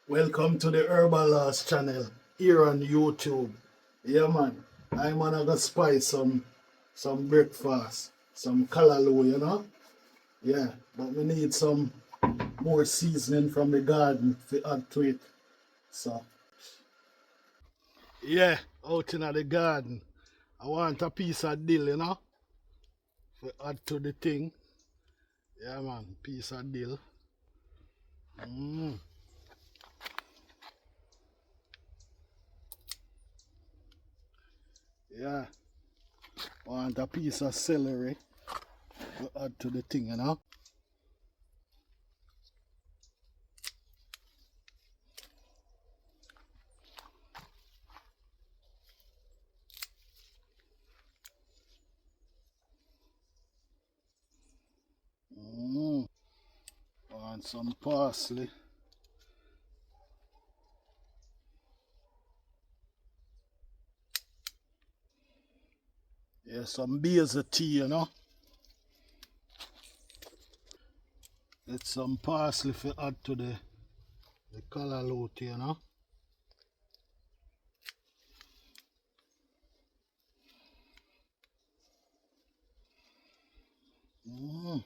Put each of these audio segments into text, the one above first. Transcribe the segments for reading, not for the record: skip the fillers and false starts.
Welcome to the Herbal Laws channel here on YouTube. Yeah man, I'm gonna spice some breakfast, some callaloo, you know? Yeah, but we need some more seasoning from the garden to add to it. So yeah, out in the garden. I want a piece of dill, you know, to add to the thing. Yeah man, piece of dill. Mm. Yeah, want a piece of celery to add to the thing, you know. Mm. Want some parsley. Yeah, some basil tea, you know. Get some parsley to add to the callaloo tea, you know. Mm.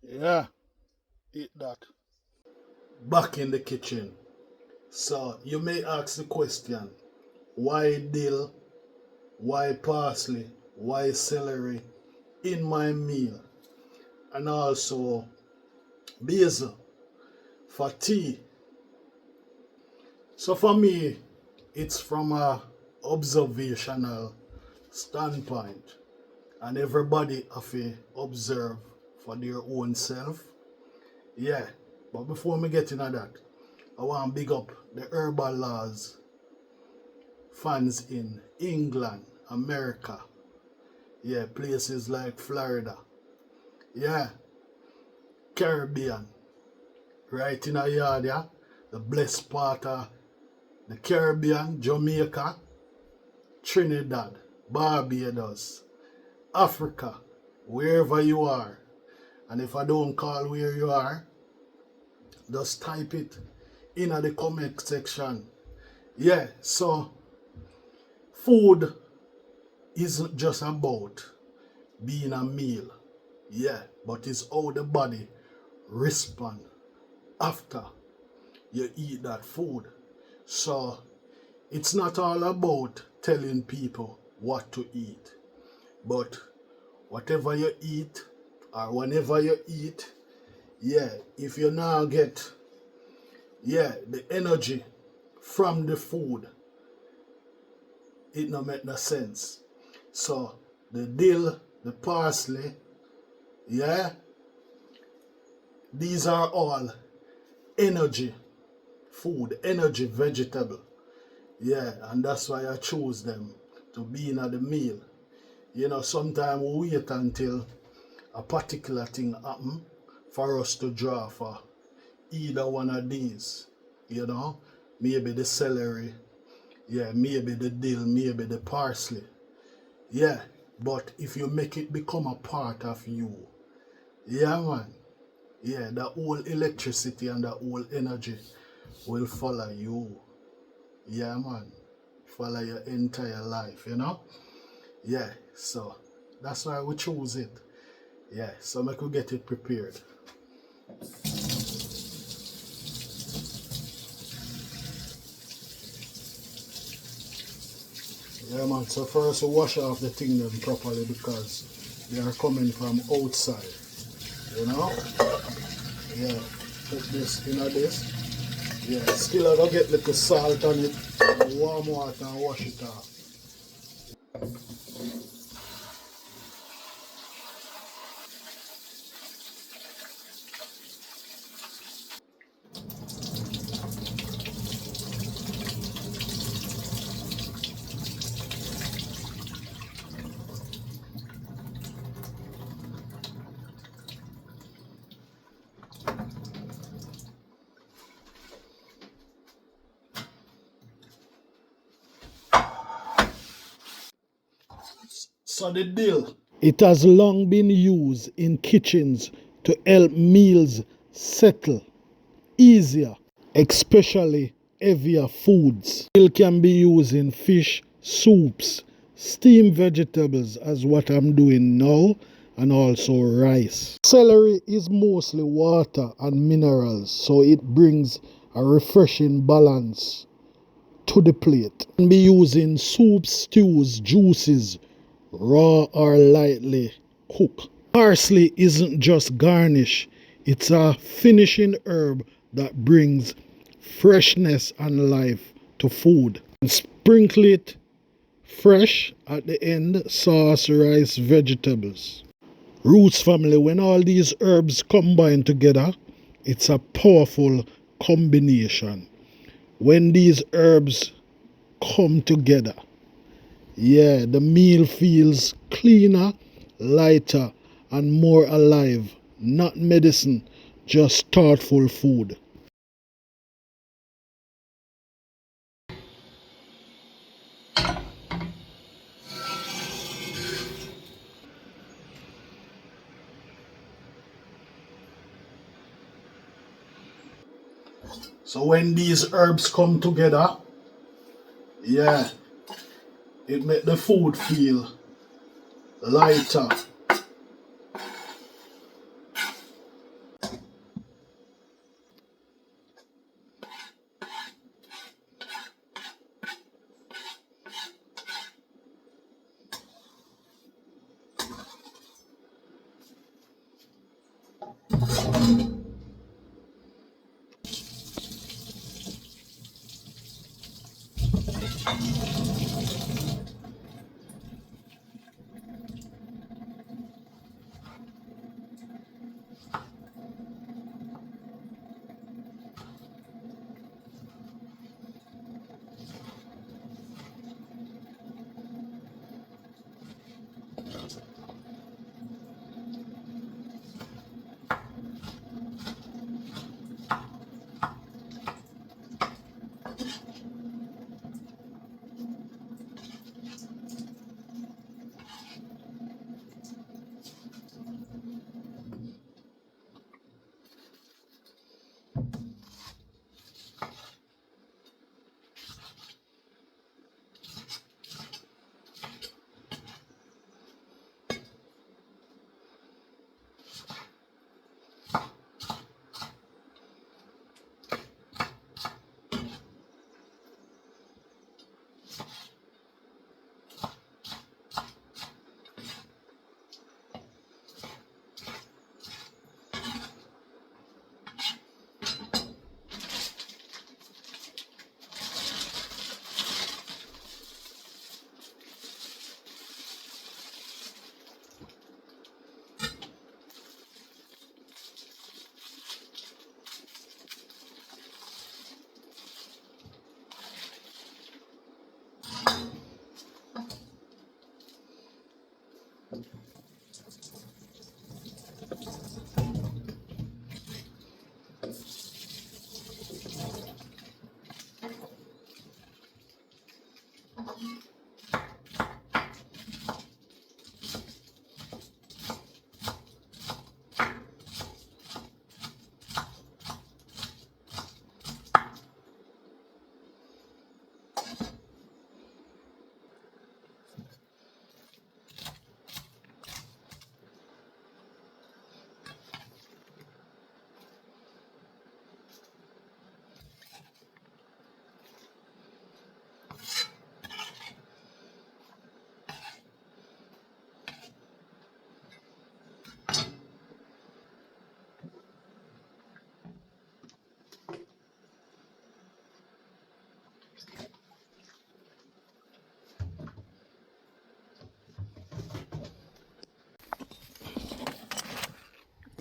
Yeah, eat that. Back in the kitchen. So you may ask the question, why dill, why parsley, why celery in my meal? And also basil for tea. So for me, it's from a observational standpoint. And everybody have to observe for their own self. Yeah, but before me get into that, I want to big up the Herbal Laws fans in England, America, yeah, places like Florida, yeah, Caribbean, right in a yard, yeah, the blessed part of the Caribbean, Jamaica, Trinidad, Barbados, Africa, wherever you are. And if I don't call where you are, just type it in the comment section. Yeah, so food isn't just about being a meal. Yeah, but it's how the body respond after you eat that food. So it's not all about telling people what to eat, but whatever you eat or whenever you eat, yeah, if you now get the energy from the food, it no make no sense. So the dill, the parsley, yeah, these are all energy food, energy vegetable. Yeah, and that's why I choose them to be in the meal. You know, sometimes we wait until a particular thing happen for us to draw for either one of these. You know, maybe the celery, yeah, maybe the dill, maybe the parsley. Yeah, but if you make it become a part of you, yeah man, yeah, the whole electricity and the whole energy will follow you. Yeah man, follow your entire life, you know. Yeah, so that's why we choose it. Yeah, so I could get it prepared. Yeah man, so first we wash off the thing them properly because they are coming from outside, you know. Yeah, put this in this. Yeah, still I gotta get little salt on it, warm water and wash it off. So the dill, it has long been used in kitchens to help meals settle easier, especially heavier foods. Dill can be used in fish, soups, steamed vegetables as what I'm doing now, and also rice. Celery is mostly water and minerals, so it brings a refreshing balance to the plate. It can be used in soups, stews, juices, raw or lightly cooked. Parsley isn't just garnish, it's a finishing herb that brings freshness and life to food. And sprinkle it fresh at the end, sauce, rice, vegetables. Roots family, when all these herbs combine together, it's a powerful combination. When these herbs come together, yeah, the meal feels cleaner, lighter, and more alive. Not medicine, just thoughtful food. So when these herbs come together, yeah, it make the food feel lighter.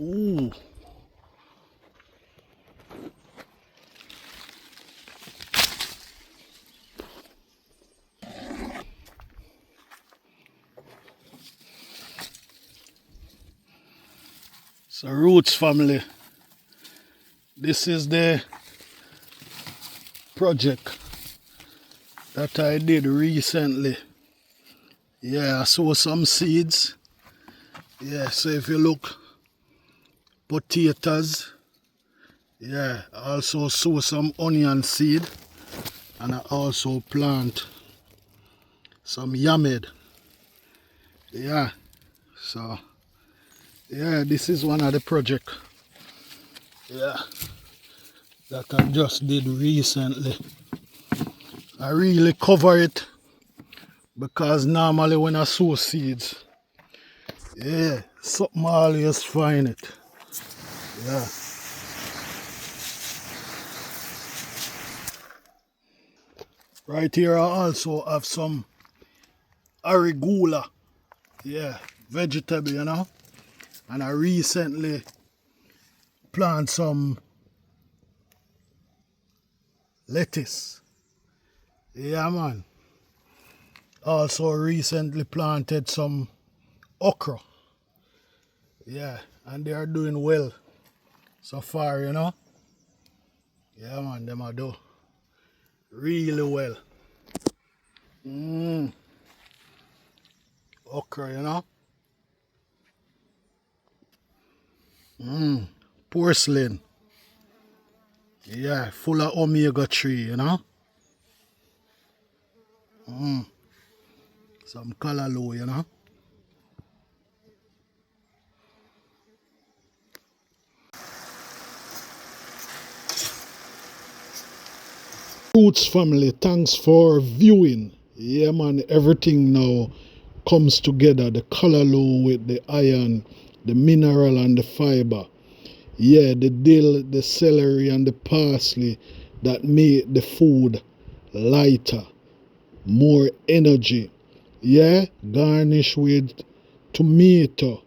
Ooh. So Roots family, this is the project that I did recently. Yeah, I sow some seeds. Yeah, so if you look, potatoes. Yeah, I also sow some onion seed, and I also plant some yammed. Yeah, so yeah, this is one of the project. Yeah, that I just did recently. I really cover it because normally when I sow seeds, yeah, something always find it. Yeah. Right here I also have some arugula. Yeah, vegetable, you know. And I recently plant some lettuce. Yeah, man. Also recently planted some okra. Yeah, and they are doing well so far, you know. Yeah, man, them are do really well. Okra, you know. Porcelain. Yeah, full of omega-3, you know. Some callaloo, you know. Roots family, thanks for viewing. Yeah, man, everything now comes together. The callaloo with the iron, the mineral and the fiber. Yeah, the dill, the celery and the parsley that make the food lighter, more energy. Yeah, garnish with tomato.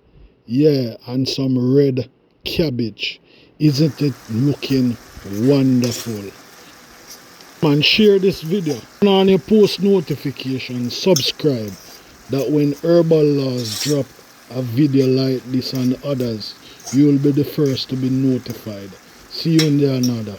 Yeah, and some red cabbage. Isn't it looking wonderful? Man, share this video. Turn on your post notifications, subscribe, that when Herbal Laws drop a video like this and others, you will be the first to be notified. See you in the another.